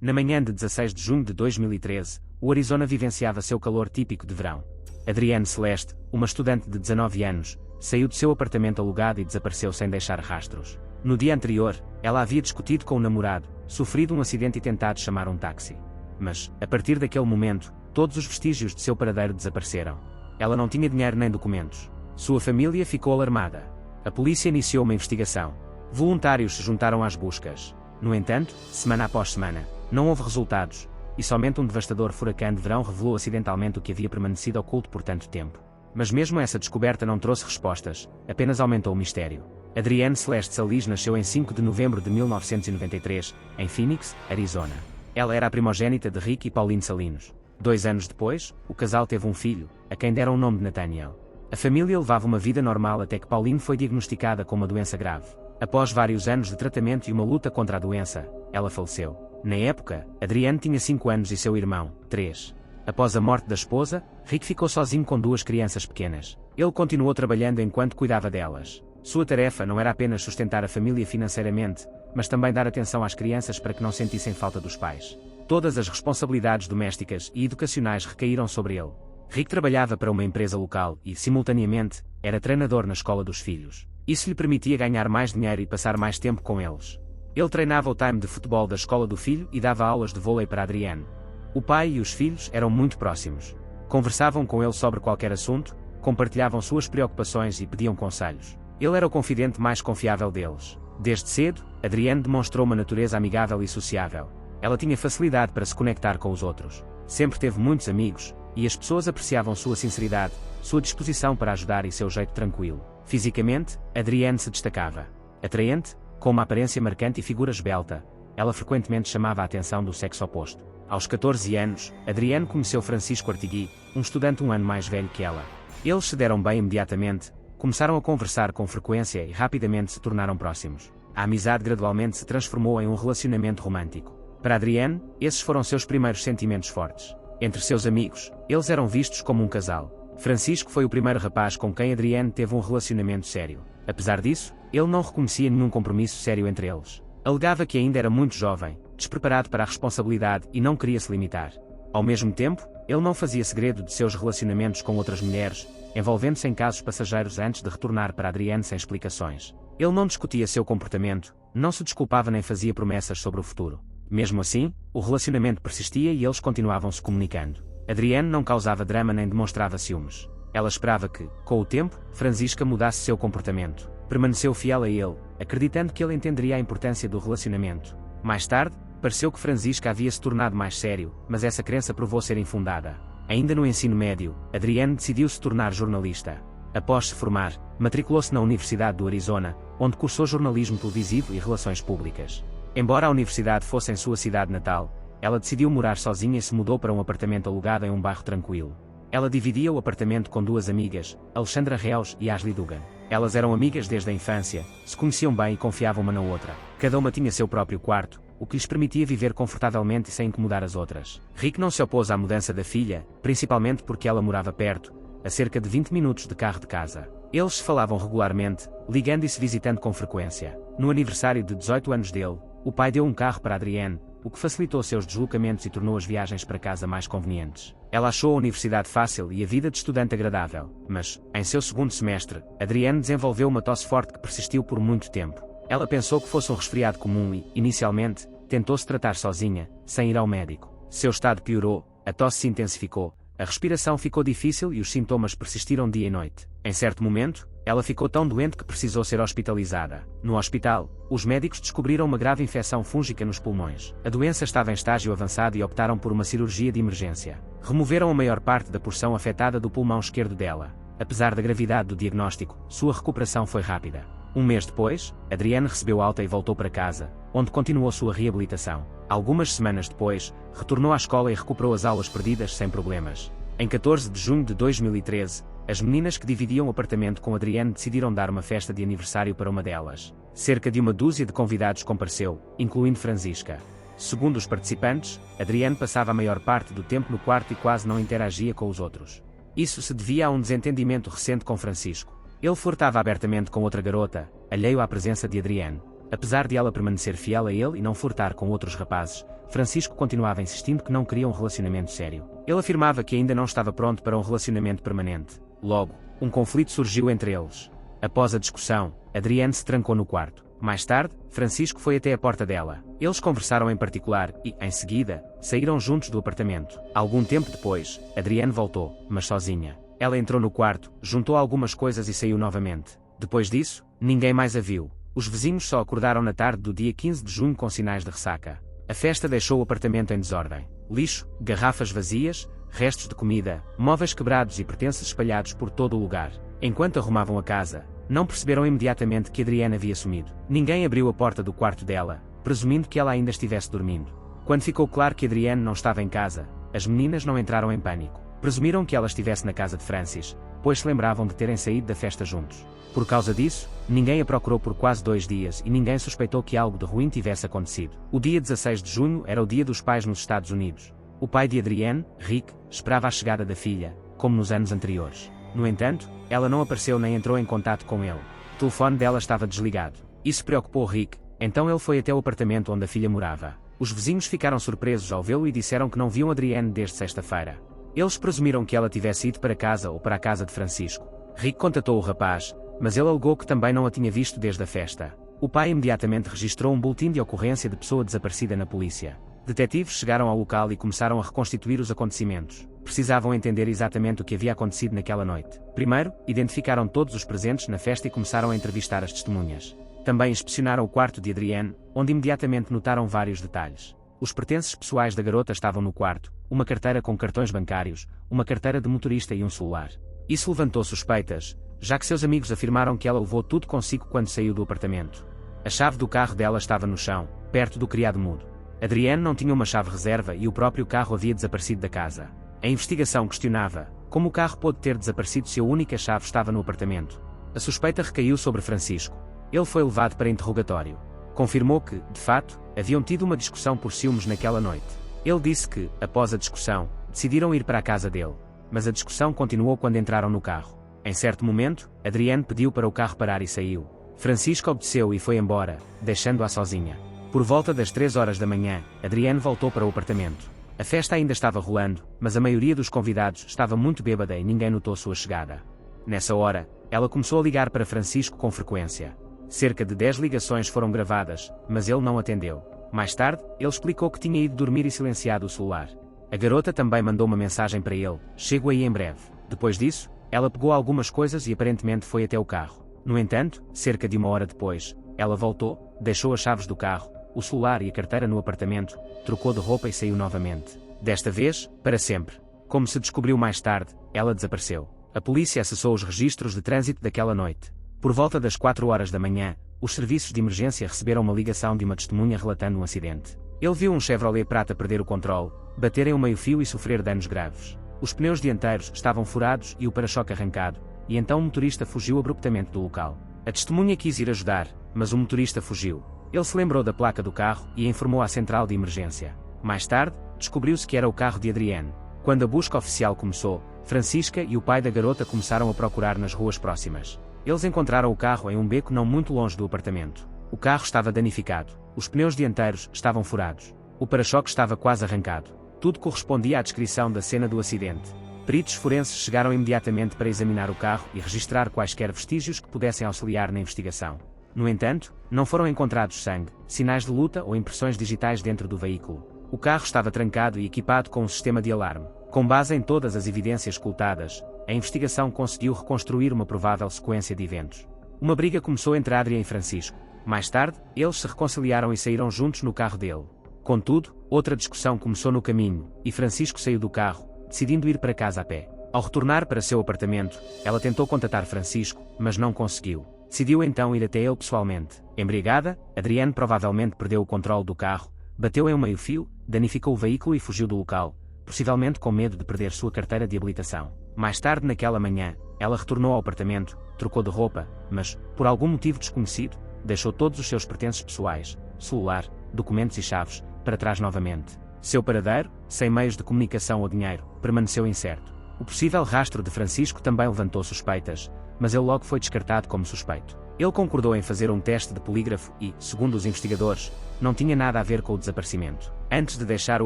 Na manhã de 16 de junho de 2013, o Arizona vivenciava seu calor típico de verão. Adrienne Celeste, uma estudante de 19 anos, saiu do seu apartamento alugado e desapareceu sem deixar rastros. No dia anterior, ela havia discutido com o namorado, sofrido um acidente e tentado chamar um táxi. Mas, a partir daquele momento, todos os vestígios de seu paradeiro desapareceram. Ela não tinha dinheiro nem documentos. Sua família ficou alarmada. A polícia iniciou uma investigação. Voluntários se juntaram às buscas. No entanto, semana após semana, não houve resultados, e somente um devastador furacão de verão revelou acidentalmente o que havia permanecido oculto por tanto tempo. Mas mesmo essa descoberta não trouxe respostas, apenas aumentou o mistério. Adrienne Celeste Salis nasceu em 5 de novembro de 1993, em Phoenix, Arizona. Ela era a primogênita de Rick e Pauline Salinos. 2 anos depois, o casal teve um filho, a quem deram o nome de Nathaniel. A família levava uma vida normal até que Pauline foi diagnosticada com uma doença grave. Após vários anos de tratamento e uma luta contra a doença, ela faleceu. Na época, Adrienne tinha 5 anos e seu irmão, 3. Após a morte da esposa, Rick ficou sozinho com 2 crianças pequenas. Ele continuou trabalhando enquanto cuidava delas. Sua tarefa não era apenas sustentar a família financeiramente, mas também dar atenção às crianças para que não sentissem falta dos pais. Todas as responsabilidades domésticas e educacionais recaíram sobre ele. Rick trabalhava para uma empresa local e, simultaneamente, era treinador na escola dos filhos. Isso lhe permitia ganhar mais dinheiro e passar mais tempo com eles. Ele treinava o time de futebol da escola do filho e dava aulas de vôlei para Adrienne. O pai e os filhos eram muito próximos. Conversavam com ele sobre qualquer assunto, compartilhavam suas preocupações e pediam conselhos. Ele era o confidente mais confiável deles. Desde cedo, Adrienne demonstrou uma natureza amigável e sociável. Ela tinha facilidade para se conectar com os outros. Sempre teve muitos amigos, e as pessoas apreciavam sua sinceridade, sua disposição para ajudar e seu jeito tranquilo. Fisicamente, Adrienne se destacava. Atraente, com uma aparência marcante e figura esbelta, ela frequentemente chamava a atenção do sexo oposto. Aos 14 anos, Adrienne conheceu Francisco Artigui, um estudante 1 ano mais velho que ela. Eles se deram bem imediatamente, começaram a conversar com frequência e rapidamente se tornaram próximos. A amizade gradualmente se transformou em um relacionamento romântico. Para Adrienne, esses foram seus primeiros sentimentos fortes. Entre seus amigos, eles eram vistos como um casal. Francisco foi o primeiro rapaz com quem Adrienne teve um relacionamento sério. Apesar disso, ele não reconhecia nenhum compromisso sério entre eles. Alegava que ainda era muito jovem, despreparado para a responsabilidade e não queria se limitar. Ao mesmo tempo, ele não fazia segredo de seus relacionamentos com outras mulheres, envolvendo-se em casos passageiros antes de retornar para Adrienne sem explicações. Ele não discutia seu comportamento, não se desculpava nem fazia promessas sobre o futuro. Mesmo assim, o relacionamento persistia e eles continuavam se comunicando. Adrienne não causava drama nem demonstrava ciúmes. Ela esperava que, com o tempo, Francisca mudasse seu comportamento. Permaneceu fiel a ele, acreditando que ele entenderia a importância do relacionamento. Mais tarde, pareceu que Francisca havia se tornado mais sério, mas essa crença provou ser infundada. Ainda no ensino médio, Adrienne decidiu se tornar jornalista. Após se formar, matriculou-se na Universidade do Arizona, onde cursou jornalismo televisivo e relações públicas. Embora a universidade fosse em sua cidade natal, ela decidiu morar sozinha e se mudou para um apartamento alugado em um bairro tranquilo. Ela dividia o apartamento com 2 amigas, Alexandra Reus e Ashley Dugan. Elas eram amigas desde a infância, se conheciam bem e confiavam uma na outra. Cada uma tinha seu próprio quarto, o que lhes permitia viver confortavelmente e sem incomodar as outras. Rick não se opôs à mudança da filha, principalmente porque ela morava perto, a cerca de 20 minutos de carro de casa. Eles se falavam regularmente, ligando e se visitando com frequência. No aniversário de 18 anos dele, o pai deu um carro para Adrienne, o que facilitou seus deslocamentos e tornou as viagens para casa mais convenientes. Ela achou a universidade fácil e a vida de estudante agradável, mas, em seu segundo semestre, Adrienne desenvolveu uma tosse forte que persistiu por muito tempo. Ela pensou que fosse um resfriado comum e, inicialmente, tentou-se tratar sozinha, sem ir ao médico. Seu estado piorou, a tosse se intensificou, a respiração ficou difícil e os sintomas persistiram dia e noite. Em certo momento, ela ficou tão doente que precisou ser hospitalizada. No hospital, os médicos descobriram uma grave infecção fúngica nos pulmões. A doença estava em estágio avançado e optaram por uma cirurgia de emergência. Removeram a maior parte da porção afetada do pulmão esquerdo dela. Apesar da gravidade do diagnóstico, sua recuperação foi rápida. Um mês depois, Adrienne recebeu alta e voltou para casa, onde continuou sua reabilitação. Algumas semanas depois, retornou à escola e recuperou as aulas perdidas sem problemas. Em 14 de junho de 2013, as meninas que dividiam o apartamento com Adrienne decidiram dar uma festa de aniversário para uma delas. Cerca de uma dúzia de convidados compareceu, incluindo Francisca. Segundo os participantes, Adrienne passava a maior parte do tempo no quarto e quase não interagia com os outros. Isso se devia a um desentendimento recente com Francisco. Ele flertava abertamente com outra garota, alheio à presença de Adrienne. Apesar de ela permanecer fiel a ele e não flertar com outros rapazes, Francisco continuava insistindo que não queria um relacionamento sério. Ele afirmava que ainda não estava pronto para um relacionamento permanente. Logo, um conflito surgiu entre eles. Após a discussão, Adrienne se trancou no quarto. Mais tarde, Francisco foi até a porta dela. Eles conversaram em particular e, em seguida, saíram juntos do apartamento. Algum tempo depois, Adrienne voltou, mas sozinha. Ela entrou no quarto, juntou algumas coisas e saiu novamente. Depois disso, ninguém mais a viu. Os vizinhos só acordaram na tarde do dia 15 de junho com sinais de ressaca. A festa deixou o apartamento em desordem. Lixo, garrafas vazias, restos de comida, móveis quebrados e pertences espalhados por todo o lugar. Enquanto arrumavam a casa, não perceberam imediatamente que Adrienne havia sumido. Ninguém abriu a porta do quarto dela, presumindo que ela ainda estivesse dormindo. Quando ficou claro que Adrienne não estava em casa, as meninas não entraram em pânico. Presumiram que ela estivesse na casa de Francis, pois se lembravam de terem saído da festa juntos. Por causa disso, ninguém a procurou por quase 2 dias e ninguém suspeitou que algo de ruim tivesse acontecido. O dia 16 de junho era o dia dos pais nos Estados Unidos. O pai de Adrienne, Rick, esperava a chegada da filha, como nos anos anteriores. No entanto, ela não apareceu nem entrou em contato com ele. O telefone dela estava desligado. Isso preocupou Rick, então ele foi até o apartamento onde a filha morava. Os vizinhos ficaram surpresos ao vê-lo e disseram que não viam Adrienne desde sexta-feira. Eles presumiram que ela tivesse ido para casa ou para a casa de Francisco. Rick contatou o rapaz, mas ele alegou que também não a tinha visto desde a festa. O pai imediatamente registrou um boletim de ocorrência de pessoa desaparecida na polícia. Detetives chegaram ao local e começaram a reconstituir os acontecimentos. Precisavam entender exatamente o que havia acontecido naquela noite. Primeiro, identificaram todos os presentes na festa e começaram a entrevistar as testemunhas. Também inspecionaram o quarto de Adrienne, onde imediatamente notaram vários detalhes. Os pertences pessoais da garota estavam no quarto, uma carteira com cartões bancários, uma carteira de motorista e um celular. Isso levantou suspeitas, já que seus amigos afirmaram que ela levou tudo consigo quando saiu do apartamento. A chave do carro dela estava no chão, perto do criado mudo. Adrienne não tinha uma chave reserva e o próprio carro havia desaparecido da casa. A investigação questionava como o carro pôde ter desaparecido se a única chave estava no apartamento. A suspeita recaiu sobre Francisco. Ele foi levado para interrogatório. Confirmou que, de fato, haviam tido uma discussão por ciúmes naquela noite. Ele disse que, após a discussão, decidiram ir para a casa dele. Mas a discussão continuou quando entraram no carro. Em certo momento, Adrienne pediu para o carro parar e saiu. Francisco obedeceu e foi embora, deixando-a sozinha. Por volta das 3 horas da manhã, Adrienne voltou para o apartamento. A festa ainda estava rolando, mas a maioria dos convidados estava muito bêbada e ninguém notou sua chegada. Nessa hora, ela começou a ligar para Francisco com frequência. Cerca de 10 ligações foram gravadas, mas ele não atendeu. Mais tarde, ele explicou que tinha ido dormir e silenciado o celular. A garota também mandou uma mensagem para ele: "Chego aí em breve." Depois disso, ela pegou algumas coisas e aparentemente foi até o carro. No entanto, cerca de 1 hora depois, ela voltou, deixou as chaves do carro, o celular e a carteira no apartamento, trocou de roupa e saiu novamente. Desta vez, para sempre. Como se descobriu mais tarde, ela desapareceu. A polícia acessou os registros de trânsito daquela noite. Por volta das 4 horas da manhã, os serviços de emergência receberam uma ligação de uma testemunha relatando um acidente. Ele viu um Chevrolet prata perder o controle, bater em um meio-fio e sofrer danos graves. Os pneus dianteiros estavam furados e o para-choque arrancado, e então o motorista fugiu abruptamente do local. A testemunha quis ir ajudar, mas o motorista fugiu. Ele se lembrou da placa do carro e informou à central de emergência. Mais tarde, descobriu-se que era o carro de Adrienne. Quando a busca oficial começou, Francisca e o pai da garota começaram a procurar nas ruas próximas. Eles encontraram o carro em um beco não muito longe do apartamento. O carro estava danificado. Os pneus dianteiros estavam furados. O para-choque estava quase arrancado. Tudo correspondia à descrição da cena do acidente. Peritos forenses chegaram imediatamente para examinar o carro e registrar quaisquer vestígios que pudessem auxiliar na investigação. No entanto, não foram encontrados sangue, sinais de luta ou impressões digitais dentro do veículo. O carro estava trancado e equipado com um sistema de alarme. Com base em todas as evidências coltadas, a investigação conseguiu reconstruir uma provável sequência de eventos. Uma briga começou entre Adrienne e Francisco. Mais tarde, eles se reconciliaram e saíram juntos no carro dele. Contudo, outra discussão começou no caminho, e Francisco saiu do carro, decidindo ir para casa a pé. Ao retornar para seu apartamento, ela tentou contatar Francisco, mas não conseguiu. Decidiu então ir até ele pessoalmente. Embriagada, Adrienne provavelmente perdeu o controle do carro, bateu em um meio-fio, danificou o veículo e fugiu do local, possivelmente com medo de perder sua carteira de habilitação. Mais tarde naquela manhã, ela retornou ao apartamento, trocou de roupa, mas, por algum motivo desconhecido, deixou todos os seus pertences pessoais, celular, documentos e chaves, para trás novamente. Seu paradeiro, sem meios de comunicação ou dinheiro, permaneceu incerto. O possível rastro de Francisco também levantou suspeitas, mas ele logo foi descartado como suspeito. Ele concordou em fazer um teste de polígrafo e, segundo os investigadores, não tinha nada a ver com o desaparecimento. Antes de deixar o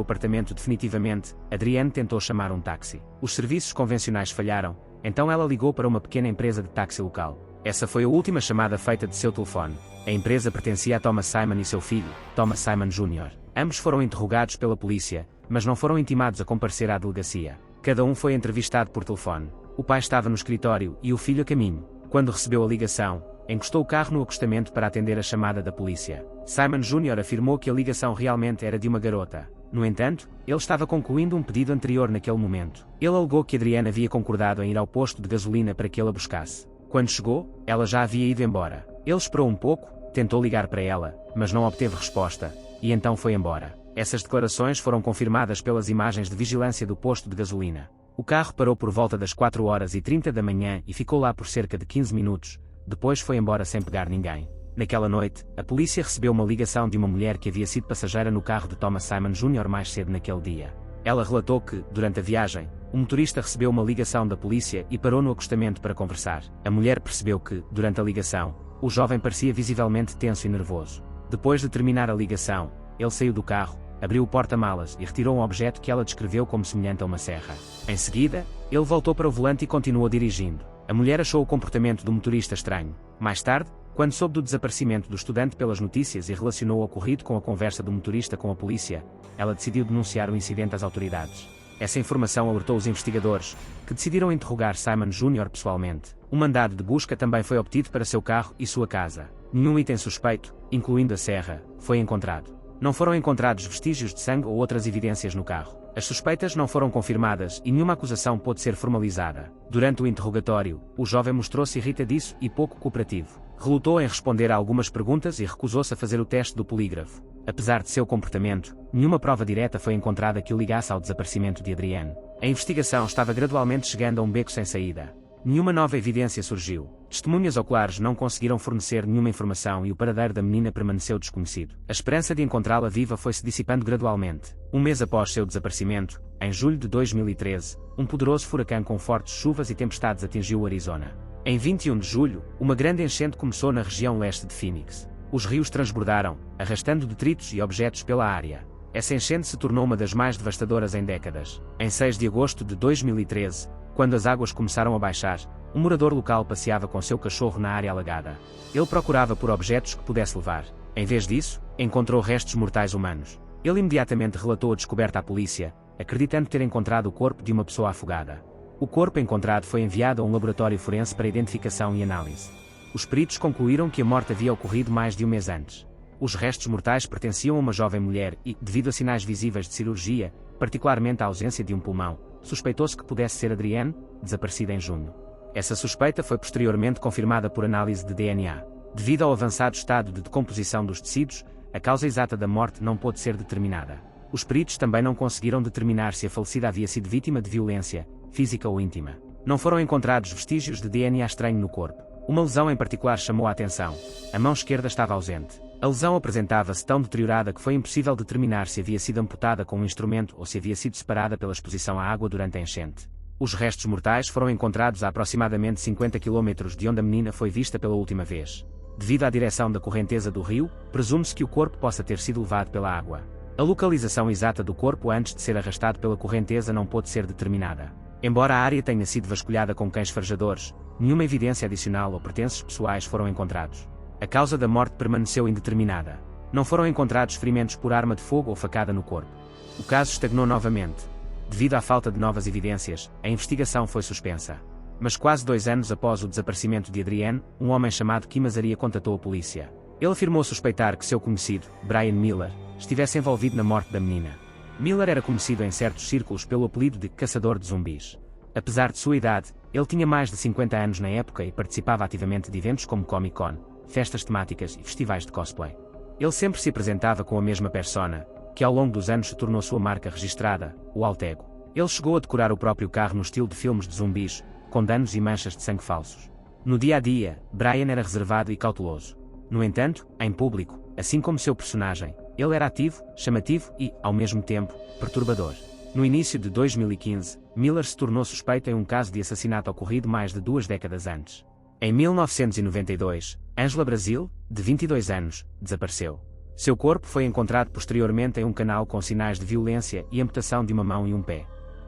apartamento definitivamente, Adrienne tentou chamar um táxi. Os serviços convencionais falharam, então ela ligou para uma pequena empresa de táxi local. Essa foi a última chamada feita de seu telefone. A empresa pertencia a Thomas Simon e seu filho, Thomas Simon Jr. Ambos foram interrogados pela polícia, mas não foram intimados a comparecer à delegacia. Cada um foi entrevistado por telefone. O pai estava no escritório e o filho a caminho. Quando recebeu a ligação, encostou o carro no acostamento para atender a chamada da polícia. Simon Jr. afirmou que a ligação realmente era de uma garota. No entanto, ele estava concluindo um pedido anterior naquele momento. Ele alegou que Adrienne havia concordado em ir ao posto de gasolina para que ele a buscasse. Quando chegou, ela já havia ido embora. Ele esperou um pouco, tentou ligar para ela, mas não obteve resposta, e então foi embora. Essas declarações foram confirmadas pelas imagens de vigilância do posto de gasolina. O carro parou por volta das 4h30 da manhã e ficou lá por cerca de 15 minutos, depois foi embora sem pegar ninguém. Naquela noite, a polícia recebeu uma ligação de uma mulher que havia sido passageira no carro de Thomas Simon Jr. mais cedo naquele dia. Ela relatou que, durante a viagem, o motorista recebeu uma ligação da polícia e parou no acostamento para conversar. A mulher percebeu que, durante a ligação, o jovem parecia visivelmente tenso e nervoso. Depois de terminar a ligação, ele saiu do carro, abriu o porta-malas e retirou um objeto que ela descreveu como semelhante a uma serra. Em seguida, ele voltou para o volante e continuou dirigindo. A mulher achou o comportamento do motorista estranho. Mais tarde, quando soube do desaparecimento do estudante pelas notícias e relacionou o ocorrido com a conversa do motorista com a polícia, ela decidiu denunciar o incidente às autoridades. Essa informação alertou os investigadores, que decidiram interrogar Simon Jr. pessoalmente. Um mandado de busca também foi obtido para seu carro e sua casa. Nenhum item suspeito, incluindo a serra, foi encontrado. Não foram encontrados vestígios de sangue ou outras evidências no carro. As suspeitas não foram confirmadas e nenhuma acusação pôde ser formalizada. Durante o interrogatório, o jovem mostrou-se irritadiço e pouco cooperativo. Relutou em responder a algumas perguntas e recusou-se a fazer o teste do polígrafo. Apesar de seu comportamento, nenhuma prova direta foi encontrada que o ligasse ao desaparecimento de Adrienne. A investigação estava gradualmente chegando a um beco sem saída. Nenhuma nova evidência surgiu. Testemunhas oculares não conseguiram fornecer nenhuma informação e o paradeiro da menina permaneceu desconhecido. A esperança de encontrá-la viva foi-se dissipando gradualmente. Um mês após seu desaparecimento, em julho de 2013, um poderoso furacão com fortes chuvas e tempestades atingiu o Arizona. Em 21 de julho, uma grande enchente começou na região leste de Phoenix. Os rios transbordaram, arrastando detritos e objetos pela área. Essa enchente se tornou uma das mais devastadoras em décadas. Em 6 de agosto de 2013, quando as águas começaram a baixar, um morador local passeava com seu cachorro na área alagada. Ele procurava por objetos que pudesse levar. Em vez disso, encontrou restos mortais humanos. Ele imediatamente relatou a descoberta à polícia, acreditando ter encontrado o corpo de uma pessoa afogada. O corpo encontrado foi enviado a um laboratório forense para identificação e análise. Os peritos concluíram que a morte havia ocorrido mais de um mês antes. Os restos mortais pertenciam a uma jovem mulher e, devido a sinais visíveis de cirurgia, particularmente a ausência de um pulmão, suspeitou-se que pudesse ser Adrienne, desaparecida em junho. Essa suspeita foi posteriormente confirmada por análise de DNA. Devido ao avançado estado de decomposição dos tecidos, a causa exata da morte não pôde ser determinada. Os peritos também não conseguiram determinar se a falecida havia sido vítima de violência, física ou íntima. Não foram encontrados vestígios de DNA estranho no corpo. Uma lesão em particular chamou a atenção. A mão esquerda estava ausente. A lesão apresentava-se tão deteriorada que foi impossível determinar se havia sido amputada com um instrumento ou se havia sido separada pela exposição à água durante a enchente. Os restos mortais foram encontrados a aproximadamente 50 km de onde a menina foi vista pela última vez. Devido à direção da correnteza do rio, presume-se que o corpo possa ter sido levado pela água. A localização exata do corpo antes de ser arrastado pela correnteza não pôde ser determinada. Embora a área tenha sido vasculhada com cães farejadores, nenhuma evidência adicional ou pertences pessoais foram encontrados. A causa da morte permaneceu indeterminada. Não foram encontrados ferimentos por arma de fogo ou facada no corpo. O caso estagnou novamente. Devido à falta de novas evidências, a investigação foi suspensa. Mas quase 2 anos após o desaparecimento de Adrienne, um homem chamado Kim Azaria contatou a polícia. Ele afirmou suspeitar que seu conhecido, Brian Miller, estivesse envolvido na morte da menina. Miller era conhecido em certos círculos pelo apelido de Caçador de Zumbis. Apesar de sua idade, ele tinha mais de 50 anos na época e participava ativamente de eventos como Comic-Con, festas temáticas e festivais de cosplay. Ele sempre se apresentava com a mesma persona, que ao longo dos anos se tornou sua marca registrada, o alter ego. Ele chegou a decorar o próprio carro no estilo de filmes de zumbis, com danos e manchas de sangue falsos. No dia a dia, Brian era reservado e cauteloso. No entanto, em público, assim como seu personagem, ele era ativo, chamativo e, ao mesmo tempo, perturbador. No início de 2015, Miller se tornou suspeito em um caso de assassinato ocorrido mais de 2 décadas antes. Em 1992, Ângela Brasil, de 22 anos, desapareceu. Seu corpo foi encontrado posteriormente em um canal com sinais de violência e amputação de uma mão e um pé.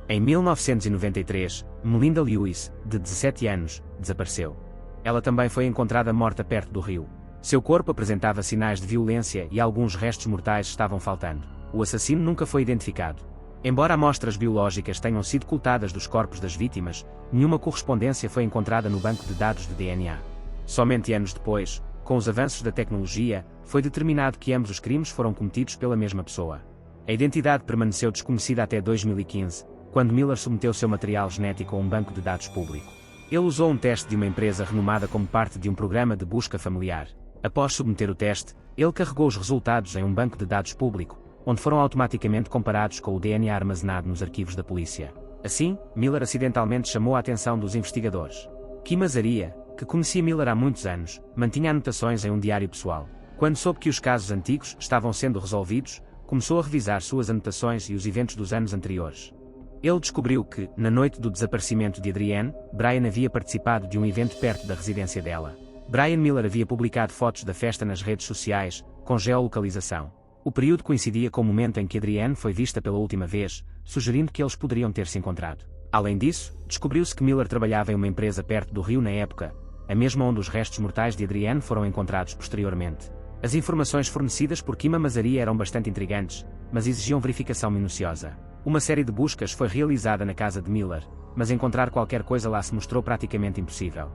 Em 1993, Melinda Lewis, de 17 anos, desapareceu. Ela também foi encontrada morta perto do rio. Seu corpo apresentava sinais de violência e alguns restos mortais estavam faltando. O assassino nunca foi identificado. Embora amostras biológicas tenham sido coletadas dos corpos das vítimas, nenhuma correspondência foi encontrada no banco de dados de DNA. Somente anos depois, com os avanços da tecnologia, foi determinado que ambos os crimes foram cometidos pela mesma pessoa. A identidade permaneceu desconhecida até 2015, quando Miller submeteu seu material genético a um banco de dados público. Ele usou um teste de uma empresa renomada como parte de um programa de busca familiar. Após submeter o teste, ele carregou os resultados em um banco de dados público, onde foram automaticamente comparados com o DNA armazenado nos arquivos da polícia. Assim, Miller acidentalmente chamou a atenção dos investigadores. Kim Azaria, que conhecia Miller há muitos anos, mantinha anotações em um diário pessoal. Quando soube que os casos antigos estavam sendo resolvidos, começou a revisar suas anotações e os eventos dos anos anteriores. Ele descobriu que, na noite do desaparecimento de Adrienne, Brian havia participado de um evento perto da residência dela. Brian Miller havia publicado fotos da festa nas redes sociais, com geolocalização. O período coincidia com o momento em que Adrienne foi vista pela última vez, sugerindo que eles poderiam ter se encontrado. Além disso, descobriu-se que Miller trabalhava em uma empresa perto do rio na época, a mesma onde os restos mortais de Adrienne foram encontrados posteriormente. As informações fornecidas por Kim Azaria eram bastante intrigantes, mas exigiam verificação minuciosa. Uma série de buscas foi realizada na casa de Miller, mas encontrar qualquer coisa lá se mostrou praticamente impossível.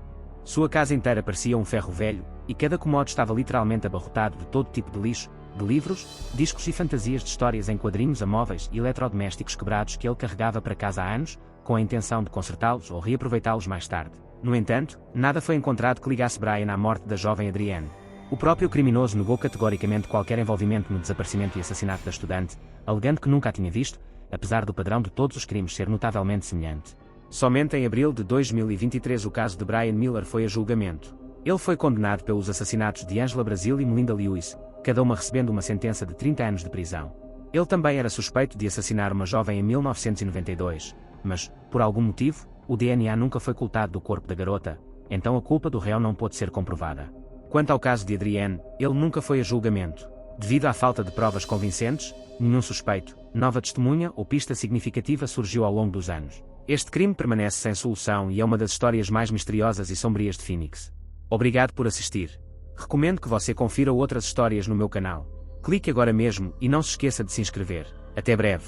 Sua casa inteira parecia um ferro velho, e cada cômodo estava literalmente abarrotado de todo tipo de lixo, de livros, discos e fantasias de histórias em quadrinhos a móveis e eletrodomésticos quebrados que ele carregava para casa há anos, com a intenção de consertá-los ou reaproveitá-los mais tarde. No entanto, nada foi encontrado que ligasse Brian à morte da jovem Adrienne. O próprio criminoso negou categoricamente qualquer envolvimento no desaparecimento e assassinato da estudante, alegando que nunca a tinha visto, apesar do padrão de todos os crimes ser notavelmente semelhante. Somente em abril de 2023 o caso de Brian Miller foi a julgamento. Ele foi condenado pelos assassinatos de Ângela Brasil e Melinda Lewis, cada uma recebendo uma sentença de 30 anos de prisão. Ele também era suspeito de assassinar uma jovem em 1992, mas, por algum motivo, o DNA nunca foi coletado do corpo da garota, então a culpa do réu não pôde ser comprovada. Quanto ao caso de Adrienne, ele nunca foi a julgamento. Devido à falta de provas convincentes, nenhum suspeito, nova testemunha ou pista significativa surgiu ao longo dos anos. Este crime permanece sem solução e é uma das histórias mais misteriosas e sombrias de Phoenix. Obrigado por assistir. Recomendo que você confira outras histórias no meu canal. Clique agora mesmo e não se esqueça de se inscrever. Até breve.